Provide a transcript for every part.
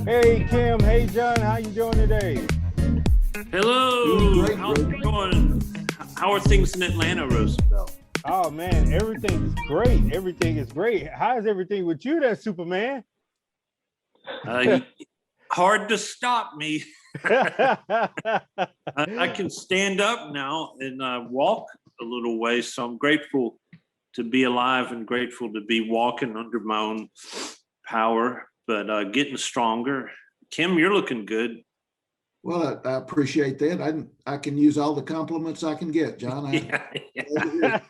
Hey Kim, hey John, how you doing today? Hello, Great, how's bro. it going? How are things in Atlanta, Roosevelt? Oh man, everything is great. Everything is great. How's everything with you there, Superman? Hard to stop me. Yeah, I can stand up now and walk a little way, so I'm grateful to be alive and grateful to be walking under my own power, but getting stronger. Kim, you're looking good. Well, I appreciate that. I can use all the compliments I can get, John. Yeah.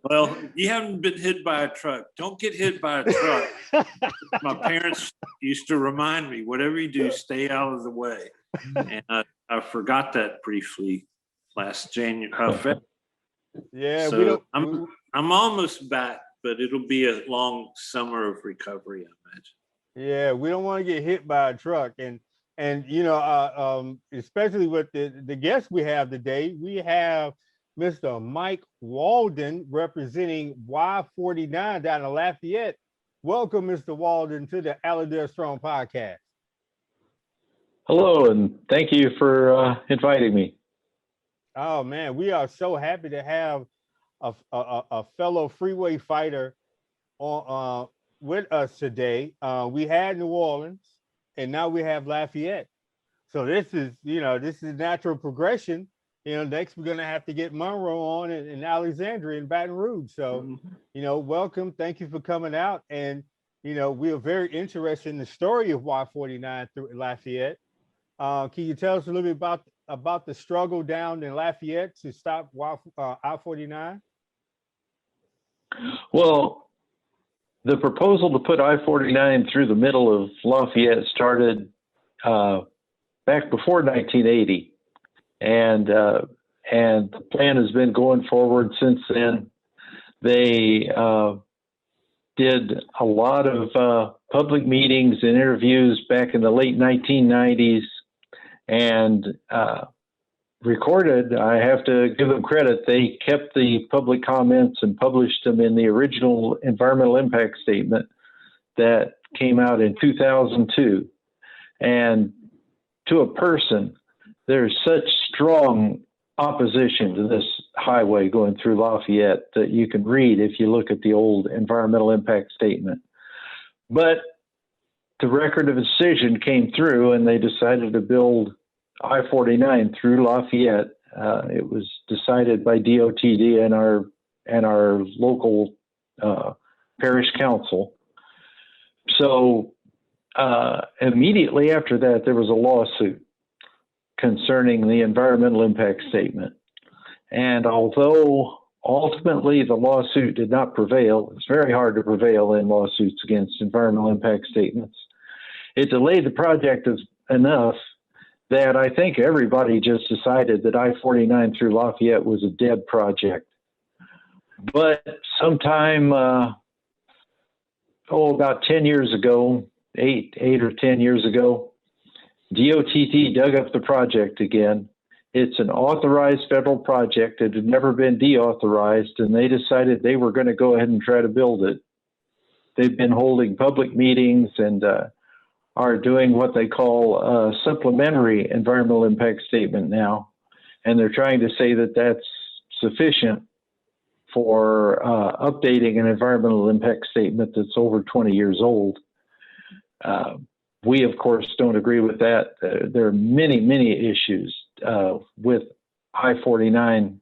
Well, you haven't been hit by a truck. Don't get hit by a truck. My parents used to remind me, whatever you do, stay out of the way. And I forgot that briefly last January. Yeah, we So don't. I'm almost back, but it'll be a long summer of recovery, I imagine. Yeah, we don't want to get hit by a truck, and especially with the guest we have today, we have Mr. Mike Waldon representing Y-49 down in Lafayette. Welcome, Mr. Waldon, to the Allendale Strong podcast. Hello, and thank you for inviting me. Oh man, we are so happy to have a fellow freeway fighter on with us today. We had New Orleans, and now we have Lafayette. So this is natural progression. Next we're gonna have to get Monroe on in Alexandria and Baton Rouge. So, welcome. Thank you for coming out. And we are very interested in the story of Y-49 through Lafayette. Can you tell us a little bit about the struggle down in Lafayette to stop I-49? Well, the proposal to put I-49 through the middle of Lafayette started back before 1980, and the plan has been going forward since then. They did a lot of public meetings and interviews back in the late 1990s, and recorded. I have to give them credit. They kept the public comments and published them in the original environmental impact statement that came out in 2002. And to a person, there's such strong opposition to this highway going through Lafayette that you can read if you look at the old environmental impact statement. But the record of decision came through, and they decided to build I-49 through Lafayette. It was decided by DOTD and our local parish council. So immediately after that, there was a lawsuit concerning the environmental impact statement. And although ultimately the lawsuit did not prevail, it's very hard to prevail in lawsuits against environmental impact statements. It delayed the project enough that I think everybody just decided that I-49 through Lafayette was a dead project. But sometime, about 10 years ago, eight or 10 years ago, DOTD dug up the project again. It's an authorized federal project. It had never been deauthorized, and they decided they were going to go ahead and try to build it. They've been holding public meetings and are doing what they call a supplementary environmental impact statement now. And they're trying to say that that's sufficient for updating an environmental impact statement that's over 20 years old. We, of course, don't agree with that. There are many, many issues with I-49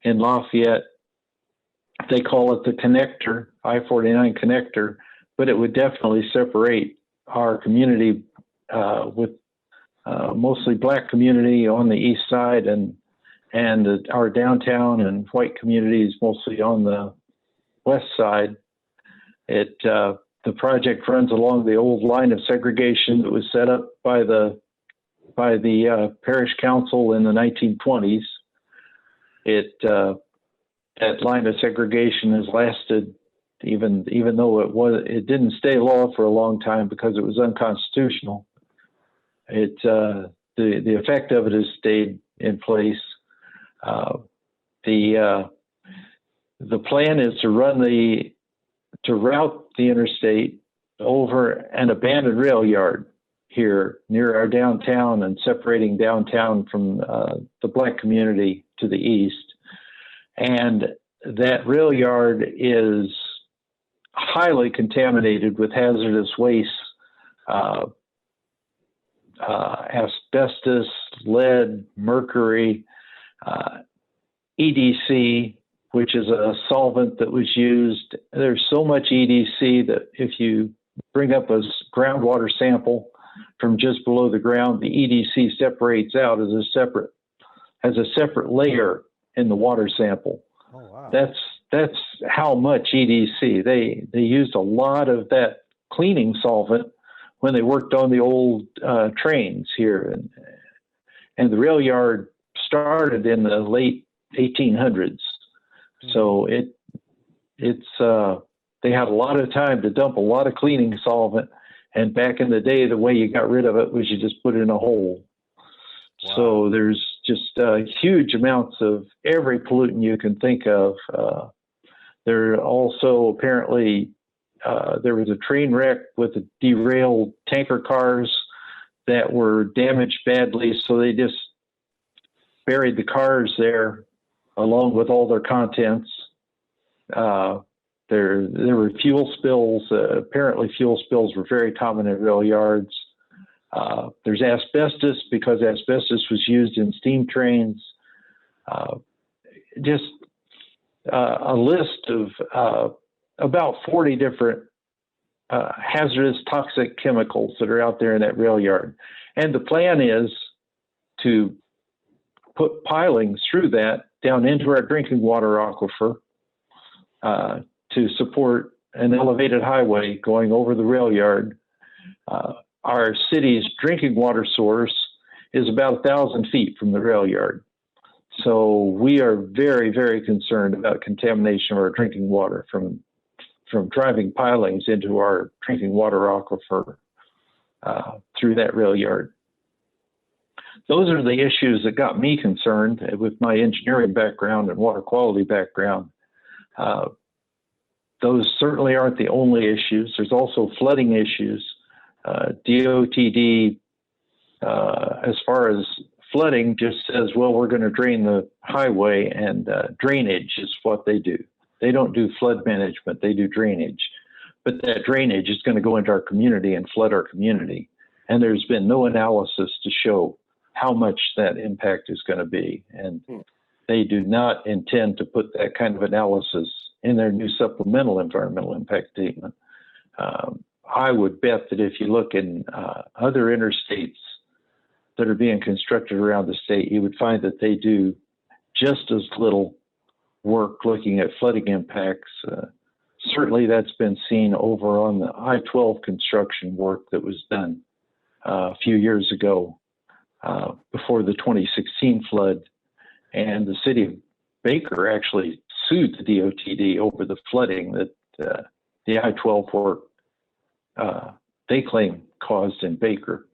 in Lafayette. They call it the connector, I-49 connector, but it would definitely separate our community with mostly Black community on the east side and our downtown and white communities mostly on the west side. The project runs along the old line of segregation that was set up by the parish council in the 1920s. That line of segregation has lasted even though it didn't stay law for a long time because it was unconstitutional. The effect of it has stayed in place. The plan is to route the interstate over an abandoned rail yard here near our downtown and separating downtown from the Black community to the east. And that rail yard is highly contaminated with hazardous waste, asbestos, lead, mercury, EDC, which is a solvent that was used. There's so much EDC that if you bring up a groundwater sample from just below the ground, the EDC separates out as a separate layer in the water sample. Oh, wow. That's how much EDC. They used a lot of that cleaning solvent when they worked on the old trains here, and the rail yard started in the late 1800s. So they had a lot of time to dump a lot of cleaning solvent. And back in the day, the way you got rid of it was you just put it in a hole. Wow. So there's just huge amounts of every pollutant you can think of. There also apparently there was a train wreck with the derailed tanker cars that were damaged badly. So they just buried the cars there along with all their contents. There were fuel spills. Apparently fuel spills were very common in rail yards. There's asbestos because asbestos was used in steam trains. Just a list of about 40 different hazardous toxic chemicals that are out there in that rail yard. And the plan is to put pilings through that down into our drinking water aquifer to support an elevated highway going over the rail yard. Our city's drinking water source is about 1,000 feet from the rail yard. So we are very, very concerned about contamination of our drinking water from driving pilings into our drinking water aquifer through that rail yard. Those are the issues that got me concerned with my engineering background and water quality background. Those certainly aren't the only issues. There's also flooding issues. DOTD, as far as flooding, just says, well, we're going to drain the highway, and drainage is what they do. They don't do flood management, they do drainage. But that drainage is going to go into our community and flood our community. And there's been no analysis to show how much that impact is going to be. And they do not intend to put that kind of analysis in their new supplemental environmental impact statement. I would bet that if you look in other interstates that are being constructed around the state, you would find that they do just as little work looking at flooding impacts. Certainly that's been seen over on the I-12 construction work that was done a few years ago before the 2016 flood. And the city of Baker actually sued the DOTD over the flooding that the I-12 work they claim caused in Baker.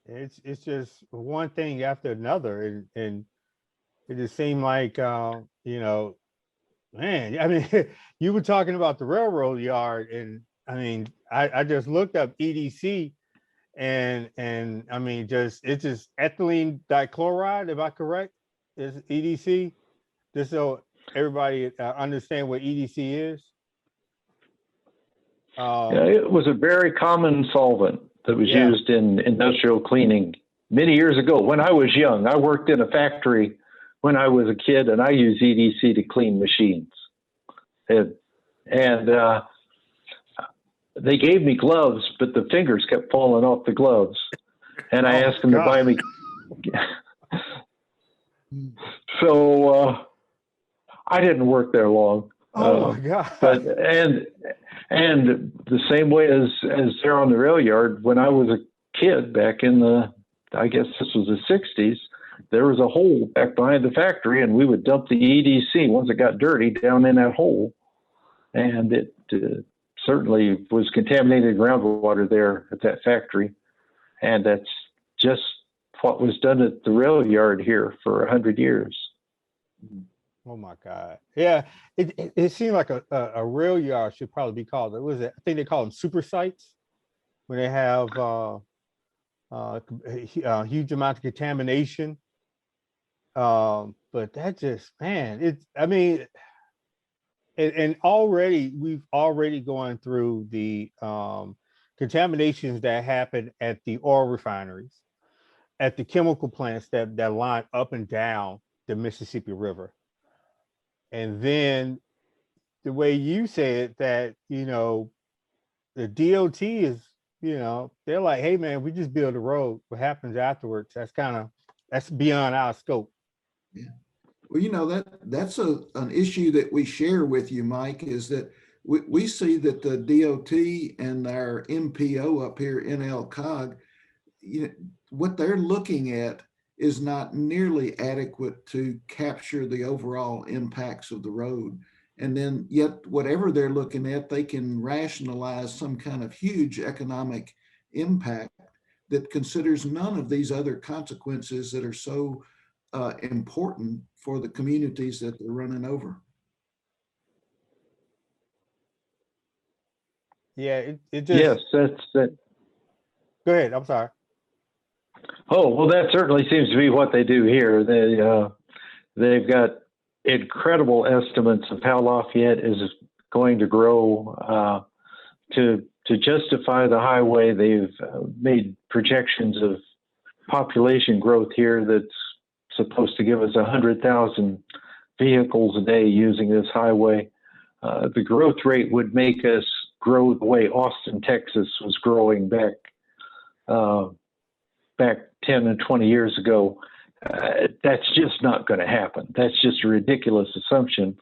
It's just one thing after another, and it just seemed like you know, man. I mean, you were talking about the railroad yard, and I mean, I just looked up EDC, and I mean, it's just ethylene dichloride. Am I correct? Is EDC? Just so everybody understand what EDC is. Yeah, it was a very common solvent that was used in industrial cleaning many years ago. When I was young, I worked in a factory when I was a kid, and I used EDC to clean machines. And they gave me gloves, but the fingers kept falling off the gloves. And I asked them to buy me. So I didn't work there long. Oh my God! But and the same way as there on the rail yard, when I was a kid back in I guess this was the 60s, there was a hole back behind the factory, and we would dump the EDC once it got dirty down in that hole, and it certainly was contaminated groundwater there at that factory, and that's just what was done at the rail yard here for 100 years. Oh my God. Yeah. It seemed like a rail yard should probably be called. What was it? I think they call them super sites when they have huge amount of contamination. But that just, man, I mean, and already we've already gone through the contaminations that happen at the oil refineries, at the chemical plants that line up and down the Mississippi River. And then the way you said that, the DOT is, they're like, hey man, we just build a road. What happens afterwards? That's beyond our scope. Yeah. Well, that's an issue that we share with you, Mike, is that we see that the DOT and our MPO up here in LCOG, what they're looking at is not nearly adequate to capture the overall impacts of the road. And then yet whatever they're looking at, they can rationalize some kind of huge economic impact that considers none of these other consequences that are so important for the communities that they're running over. Yeah, it just. Yes, that's that. Go ahead. I'm sorry. Oh, well, that certainly seems to be what they do here. They've got incredible estimates of how Lafayette is going to grow. To justify the highway, they've made projections of population growth here that's supposed to give us 100,000 vehicles a day using this highway. The growth rate would make us grow the way Austin, Texas was growing back 10 and 20 years ago. That's just not going to happen. That's just a ridiculous assumption,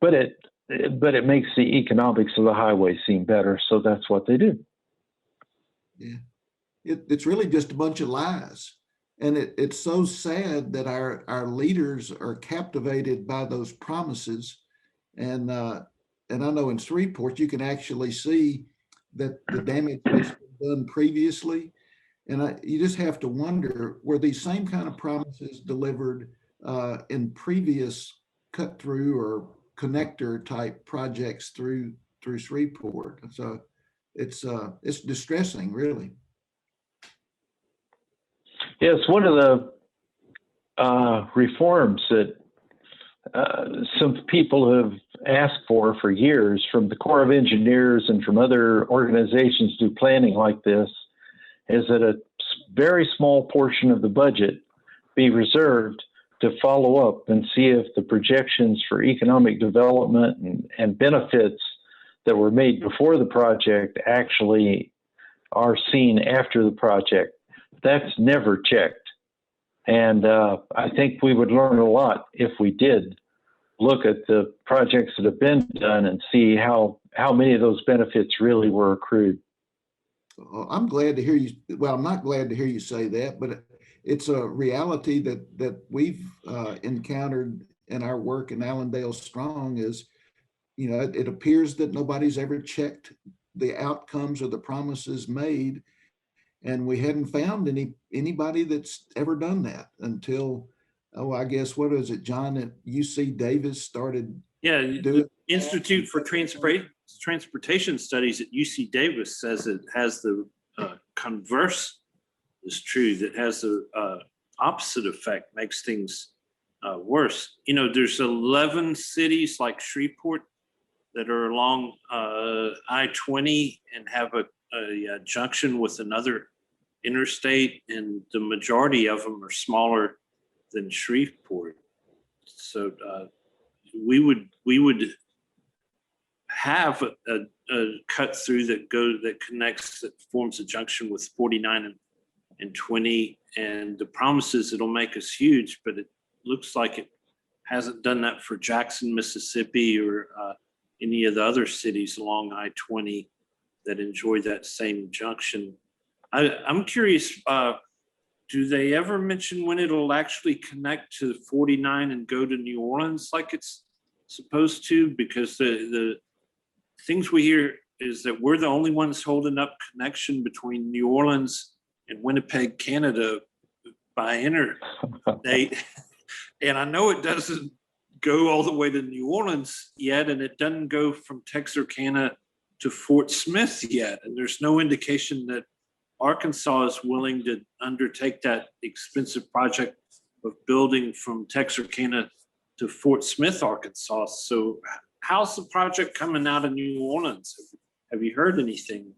but it makes the economics of the highway seem better. So that's what they do. Yeah, it's really just a bunch of lies. And it's so sad that our leaders are captivated by those promises. And I know in Shreveport, you can actually see that the damage that's been done previously. And you just have to wonder, were these same kind of promises delivered in previous cut through or connector type projects through Shreveport? So it's distressing, really. Yes, one of the reforms that some people have asked for years from the Corps of Engineers and from other organizations do planning like this is that a very small portion of the budget be reserved to follow up and see if the projections for economic development and benefits that were made before the project actually are seen after the project. That's never checked. And I think we would learn a lot if we did look at the projects that have been done and see how many of those benefits really were accrued. I'm glad to hear you. Well, I'm not glad to hear you say that, but it's a reality that we've encountered in our work in Allendale Strong is, it appears that nobody's ever checked the outcomes or the promises made. And we hadn't found anybody that's ever done that until, I guess, what is it, John, at UC Davis started doing? The Institute for Transportation Studies at UC Davis says it has the converse is true, that has the opposite effect, makes things worse. There's 11 cities like Shreveport that are along I-20 and have a junction with another interstate, and the majority of them are smaller than Shreveport. So we would have a cut through that connects, that forms a junction with 49 and 20, and the promises it'll make us huge, but it looks like it hasn't done that for Jackson, Mississippi, or any of the other cities along I-20 that enjoy that same junction. I'm curious, do they ever mention when it'll actually connect to 49 and go to New Orleans like it's supposed to? Because the things we hear is that we're the only ones holding up connection between New Orleans and Winnipeg, Canada by interstate. And I know it doesn't go all the way to New Orleans yet, and it doesn't go from Texarkana to Fort Smith yet. And there's no indication that Arkansas is willing to undertake that expensive project of building from Texarkana to Fort Smith, Arkansas. So how's the project coming out of New Orleans? Have you heard anything?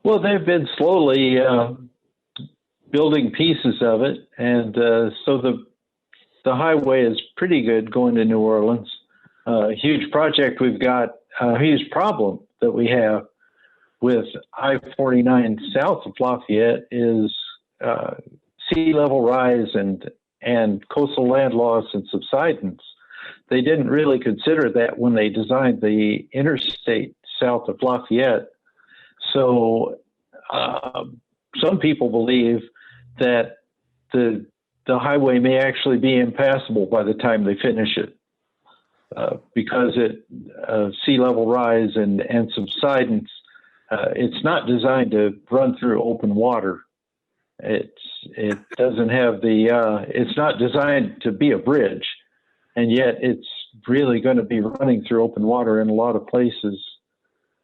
Well, they've been slowly building pieces of it, and so the highway is pretty good going to New Orleans. A huge project we've got, a huge problem that we have with I49 south of Lafayette is sea level rise and coastal land loss and subsidence. They didn't really consider that when they designed the interstate south of Lafayette. So some people believe that the highway may actually be impassable by the time they finish it because sea level rise and subsidence. It's not designed to run through open water. It doesn't have it's not designed to be a bridge, and yet it's really going to be running through open water in a lot of places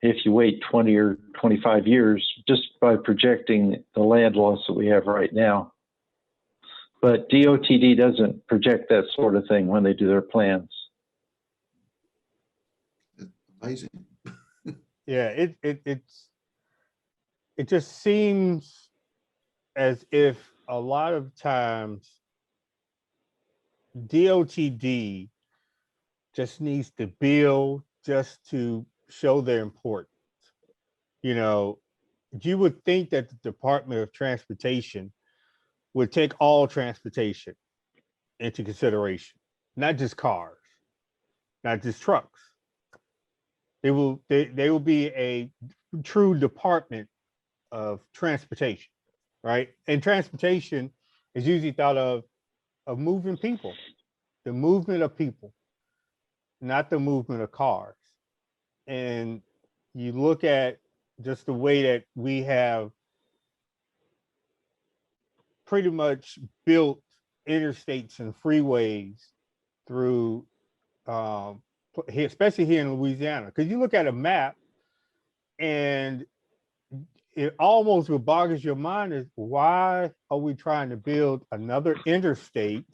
if you wait 20 or 25 years, just by projecting the land loss that we have right now. But DOTD doesn't project that sort of thing when they do their plans. Amazing. Yeah, it just seems as if a lot of times DOTD just needs to build just to show their importance. You know, you would think that the Department of Transportation would take all transportation into consideration, not just cars, not just trucks. They will be a true department of transportation, right? And transportation is usually thought of moving people, the movement of people, not the movement of cars. And you look at just the way that we have pretty much built interstates and freeways through, especially here in Louisiana, because you look at a map and it almost what boggles your mind is, why are we trying to build another interstate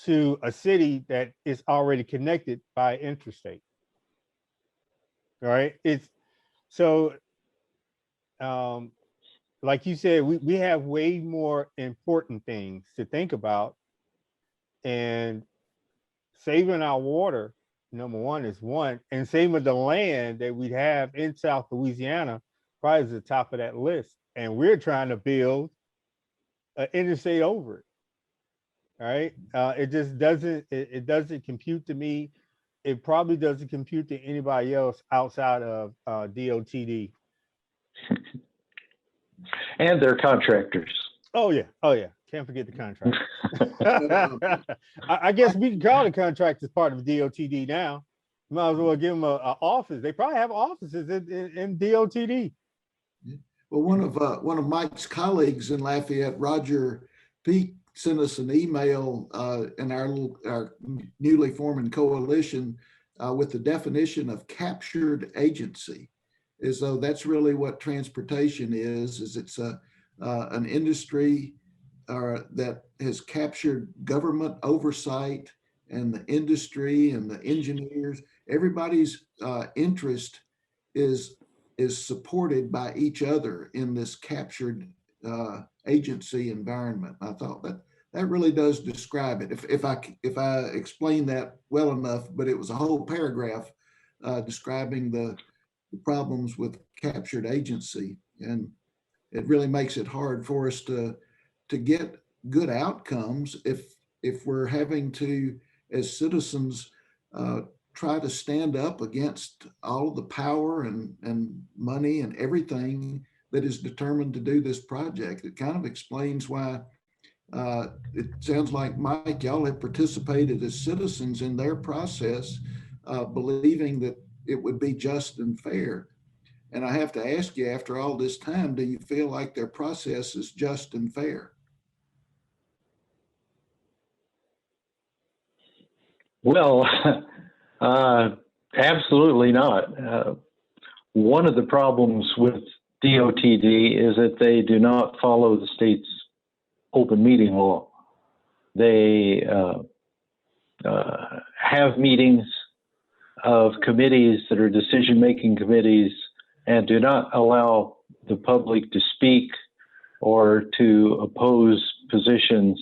to a city that is already connected by interstate? Right? It's so, like you said, we have way more important things to think about, and saving our water, number one, is one, and saving the land that we have in South Louisiana probably is the top of that list. And we're trying to build an interstate over it. Right? It just doesn't, it doesn't compute to me. It probably doesn't compute to anybody else outside of DOTD. And their contractors. Oh yeah, can't forget the contract. I guess we can call the contractors part of DOTD now. You might as well give them an office. They probably have offices in DOTD. Well, one of Mike's colleagues in Lafayette, Roger Peak, sent us an email in our newly forming coalition with the definition of captured agency, as though that's really what transportation is it's an industry that has captured government oversight, and the industry and the engineers, everybody's interest is supported by each other in this captured agency environment. I thought that really does describe it. If I explain that well enough, but it was a whole paragraph describing the problems with captured agency, and it really makes it hard for us to get good outcomes if we're having to, as citizens, try to stand up against all of the power and money and everything that is determined to do this project. It kind of explains why it sounds like, Mike, y'all have participated as citizens in their process, believing that it would be just and fair. And I have to ask you, after all this time, do you feel like their process is just and fair? Well, absolutely not. One of the problems with DOTD is that they do not follow the state's open meeting law. They have meetings of committees that are decision-making committees and do not allow the public to speak or to oppose positions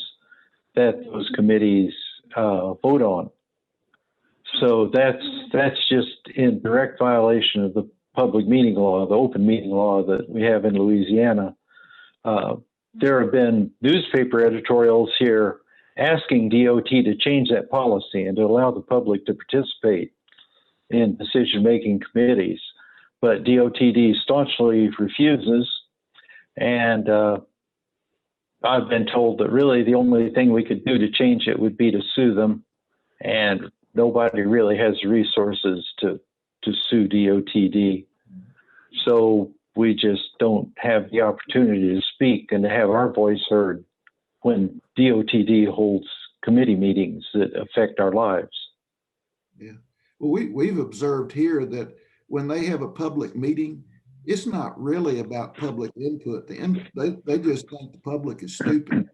that those committees vote on. So that's just in direct violation of the public meeting law, the open meeting law that we have in Louisiana. There have been newspaper editorials here asking DOT to change that policy and to allow the public to participate in decision-making committees. But DOTD staunchly refuses. And I've been told that really the only thing we could do to change it would be to sue them. And nobody really has the resources to sue DOTD. So we just don't have the opportunity to speak and to have our voice heard when DOTD holds committee meetings that affect our lives. Yeah. Well, we've observed here that when they have a public meeting, it's not really about public input. They just think the public is stupid.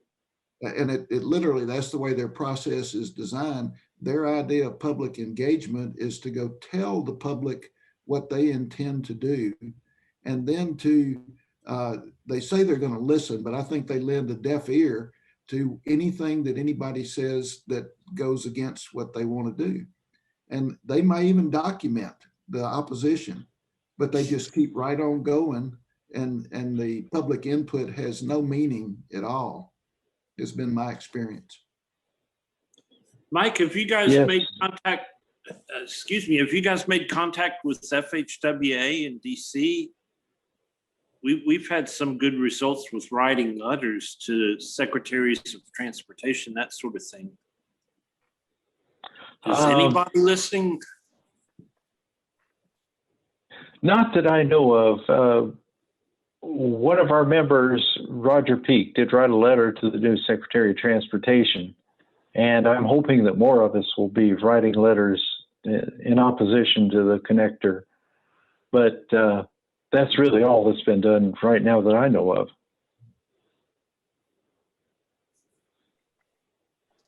And it literally, that's the way their process is designed. Their idea of public engagement is to go tell the public what they intend to do. And then they say they're going to listen, but I think they lend a deaf ear to anything that anybody says that goes against what they want to do. And they may even document the opposition, but they just keep right on going. And the public input has no meaning at all. It's been my experience. Mike, have you guys Yes. made contact, have you guys made contact with FHWA in DC? We've had some good results with writing letters to secretaries of transportation, that sort of thing. Is anybody listening? Not that I know of. One of our members, Roger Peak, did write a letter to the new Secretary of Transportation, and I'm hoping that more of us will be writing letters in opposition to the connector. But that's really all that's been done right now that I know of.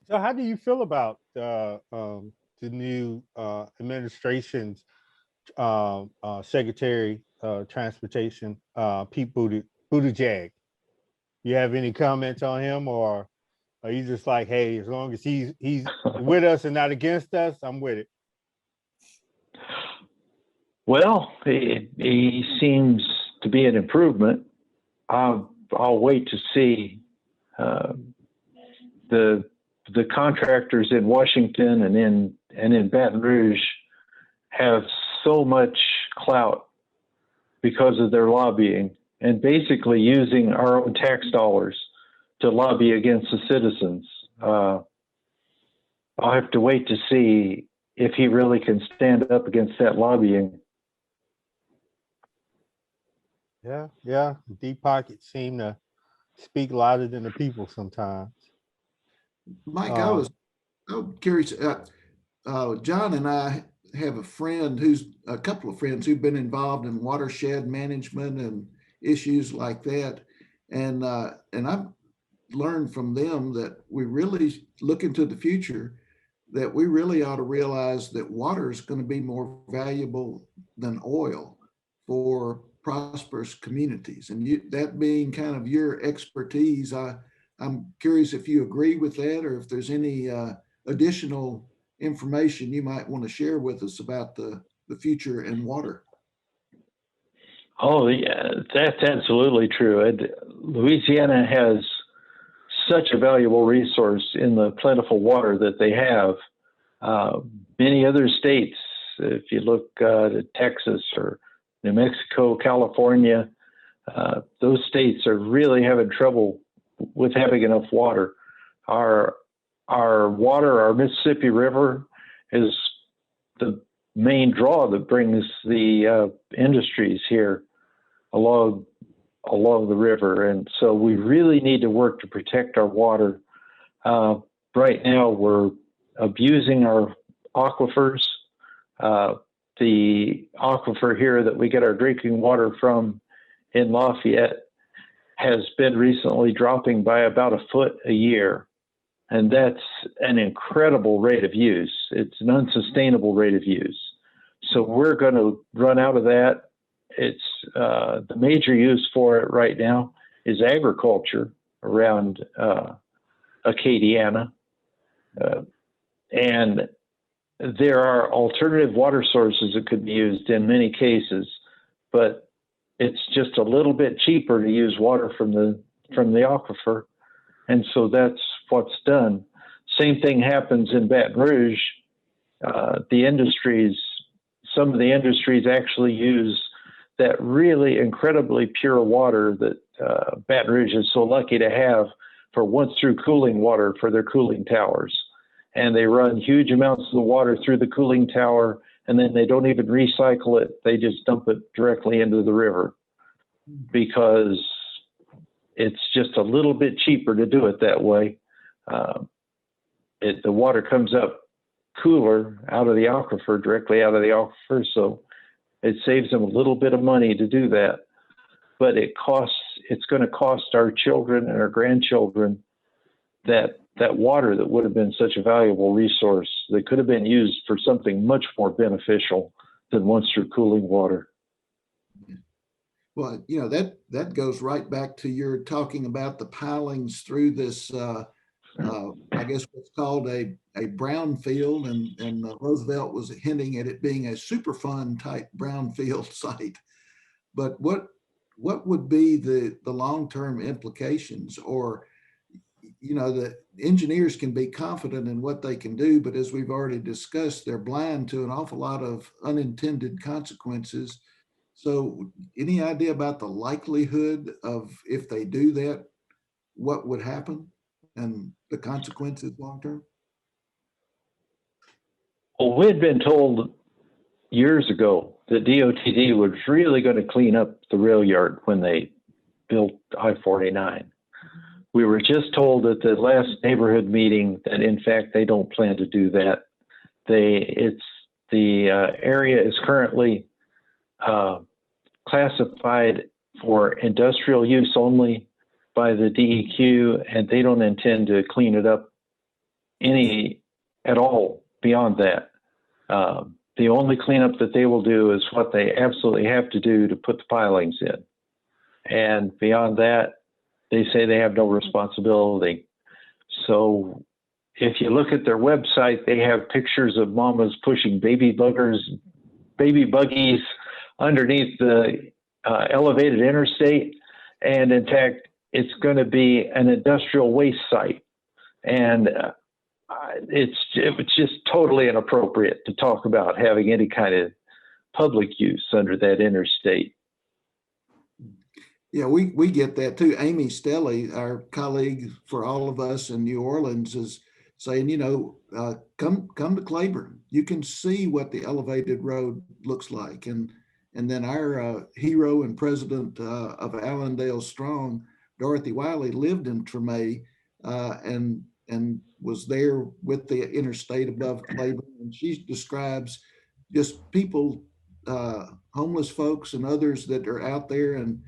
So how do you feel about the new administration's Secretary of Transportation, Pete Buttigieg? You have any comments on him, or are you just like, hey, as long as he's with us and not against us, I'm with it? Well, he seems to be an improvement. I'll wait to see. The contractors in Washington and in Baton Rouge have so much clout because of their lobbying and basically using our own tax dollars to lobby against the citizens. I'll have to wait to see if he really can stand up against that lobbying. Yeah. Deep pockets seem to speak louder than the people sometimes. Mike, I'm curious. John and I have a couple of friends who've been involved in watershed management and issues like that. And I've learned from them that we really look into the future, that we really ought to realize that water is going to be more valuable than oil for prosperous communities. And that being kind of your expertise, I'm curious if you agree with that, or if there's any additional information you might want to share with us about the future in water. Oh, yeah, that's absolutely true. Louisiana has such a valuable resource in the plentiful water that they have. Many other states, if you look at Texas or New Mexico, California, those states are really having trouble with having enough water. Our water, our Mississippi River, is the main draw that brings the industries here along the river. And so we really need to work to protect our water. Right now, we're abusing our aquifers. The aquifer here that we get our drinking water from in Lafayette has been recently dropping by about a foot a year. And that's an incredible rate of use. It's an unsustainable rate of use. So we're going to run out of that. It's the major use for it right now is agriculture around Acadiana. And there are alternative water sources that could be used in many cases, but it's just a little bit cheaper to use water from the aquifer. And so that's what's done. Same thing happens in Baton Rouge. Some of the industries actually use that really incredibly pure water that Baton Rouge is so lucky to have for once-through cooling water for their cooling towers. And they run huge amounts of the water through the cooling tower, and then they don't even recycle it. They just dump it directly into the river because it's just a little bit cheaper to do it that way. The water comes up cooler out of the aquifer, directly out of the aquifer, so it saves them a little bit of money to do that. But it's going to cost our children and our grandchildren that water that would have been such a valuable resource that could have been used for something much more beneficial than once-through cooling water. Well, you know, that goes right back to your talking about the pilings through this, I guess what's called a brownfield, and Roosevelt was hinting at it being a Superfund type brownfield site. But what would be the long-term implications? Or, you know, the engineers can be confident in what they can do, but as we've already discussed, they're blind to an awful lot of unintended consequences. So any idea about the likelihood of, if they do that, what would happen and the consequences long term? Well, we had been told years ago that DOTD was really going to clean up the rail yard when they built I49. We were just told at the last neighborhood meeting that in fact they don't plan to do that. The area is currently classified for industrial use only by the DEQ, and they don't intend to clean it up any at all beyond that. The only cleanup that they will do is what they absolutely have to do to put the pilings in. And beyond that, they say they have no responsibility. So if you look at their website, they have pictures of mamas pushing baby buggies underneath the elevated interstate. And in fact, it's going to be an industrial waste site. And it's just totally inappropriate to talk about having any kind of public use under that interstate. Yeah, we get that too. Amy Stelly, our colleague for all of us in New Orleans, is saying, you know, come to Claiborne. You can see what the elevated road looks like. And then our hero and president of Allendale Strong, Dorothy Wiley, lived in Tremay and was there with the interstate above Claiborne. And she describes just people, homeless folks and others that are out there, and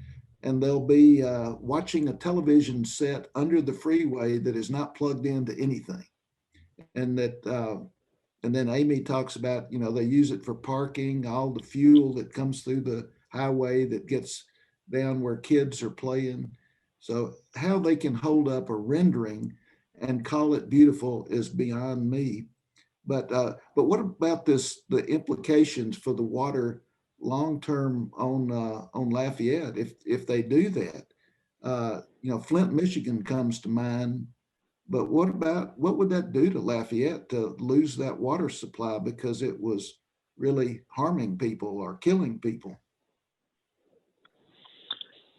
they'll be watching a television set under the freeway that is not plugged into anything. And then Amy talks about, you know, they use it for parking, all the fuel that comes through the highway that gets down where kids are playing. So how they can hold up a rendering and call it beautiful is beyond me. But what about the implications for the water long-term on Lafayette if they do that? You know, Flint, Michigan comes to mind, but what would that do to Lafayette to lose that water supply because it was really harming people or killing people?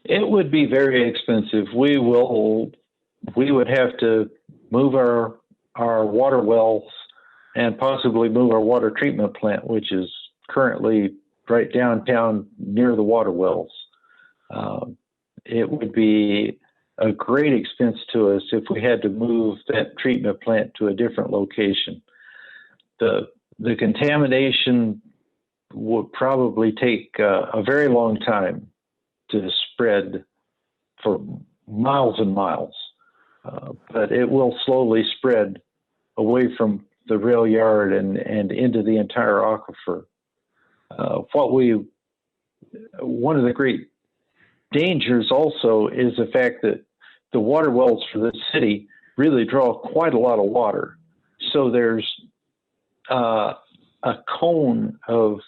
It would be very expensive. We would have to move our water wells and possibly move our water treatment plant, which is currently right downtown near the water wells. It would be a great expense to us if we had to move that treatment plant to a different location. The the contamination would probably take a very long time to spread for miles and miles, but it will slowly spread away from the rail yard and into the entire aquifer. One of the great dangers also is the fact that the water wells for the city really draw quite a lot of water. So there's a cone of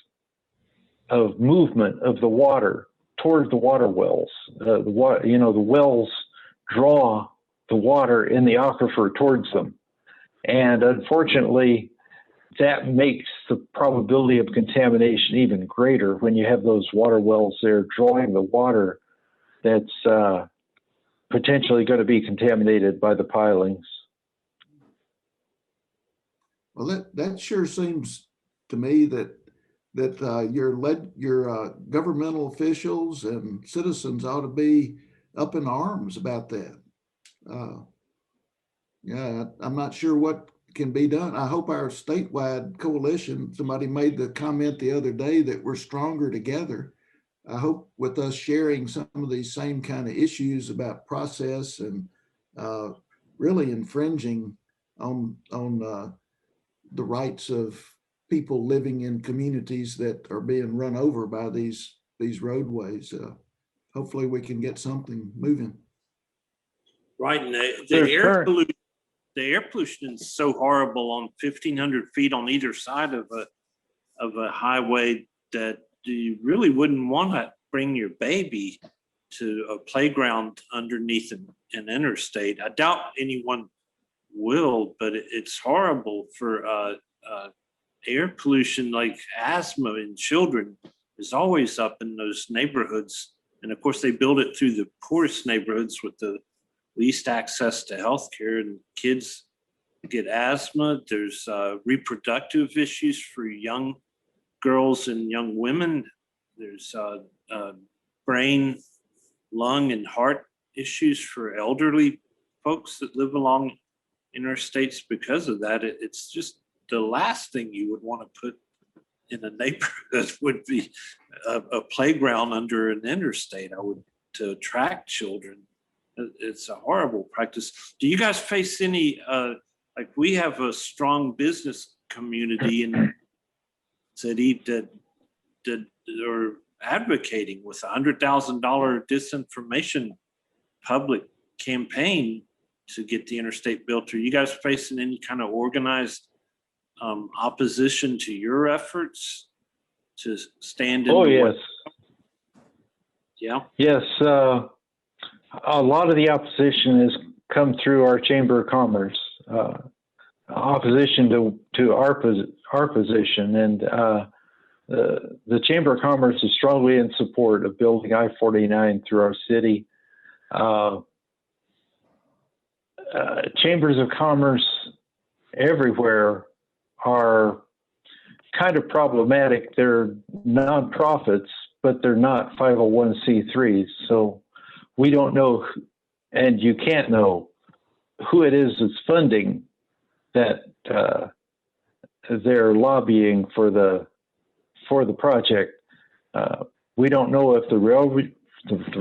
movement of the water toward the water wells. The wells draw the water in the aquifer towards them. And unfortunately, that makes the probability of contamination even greater when you have those water wells there drawing the water that's potentially going to be contaminated by the pilings. Well, that sure seems to me that your governmental officials and citizens ought to be up in arms about that. Yeah, I'm not sure what can be done. I hope our statewide coalition, somebody made the comment the other day that we're stronger together. I hope with us sharing some of these same kind of issues about process and really infringing on the rights of people living in communities that are being run over by these roadways. Hopefully we can get something moving. Right, and the air pollution is so horrible on 1,500 feet on either side of a highway that you really wouldn't want to bring your baby to a playground underneath an interstate. I doubt anyone will, but it's horrible for air pollution, like asthma in children is always up in those neighborhoods. And of course, they build it through the poorest neighborhoods with the least access to healthcare, and kids get asthma. There's reproductive issues for young girls and young women. There's brain, lung, and heart issues for elderly folks that live along interstates because of that. It's just the last thing you would want to put in a neighborhood would be a playground under an interstate. To attract children. It's a horrible practice. Do you guys face any, like we have a strong business community in the city that are advocating with $100,000 disinformation public campaign to get the interstate built. Are you guys facing any kind of organized opposition to your efforts to stand in? Oh, yes. Yeah. Yes. A lot of the opposition has come through our Chamber of Commerce, opposition to our position. And the Chamber of Commerce is strongly in support of building I-49 through our city. Chambers of Commerce everywhere are kind of problematic. They're nonprofits, but they're not 501c3s. So we don't know, and you can't know who it is that's funding that they're lobbying for the project. We don't know if the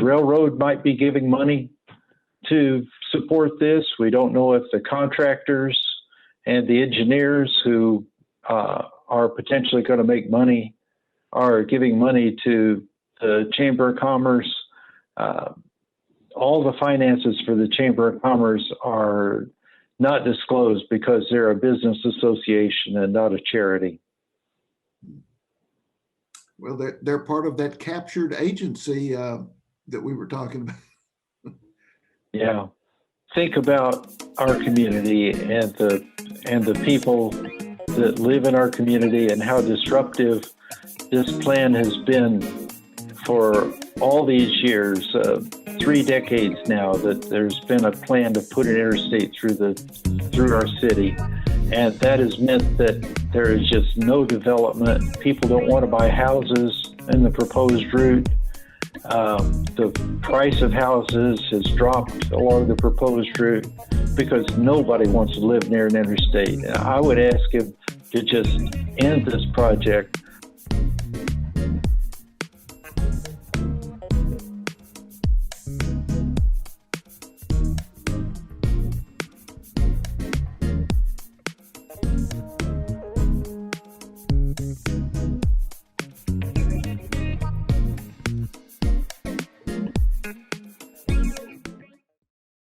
railroad might be giving money to support this. We don't know if the contractors and the engineers who are potentially going to make money are giving money to the Chamber of Commerce. All the finances for the Chamber of Commerce are not disclosed because they're a business association and not a charity. Well, they're part of that captured agency that we were talking about. Yeah. Think about our community and the people that live in our community and how disruptive this plan has been for all these years, 3 decades now, that there's been a plan to put an interstate through our city. And that has meant that there is just no development. People don't want to buy houses in the proposed route. The price of houses has dropped along the proposed route because nobody wants to live near an interstate. I would ask if to just end this project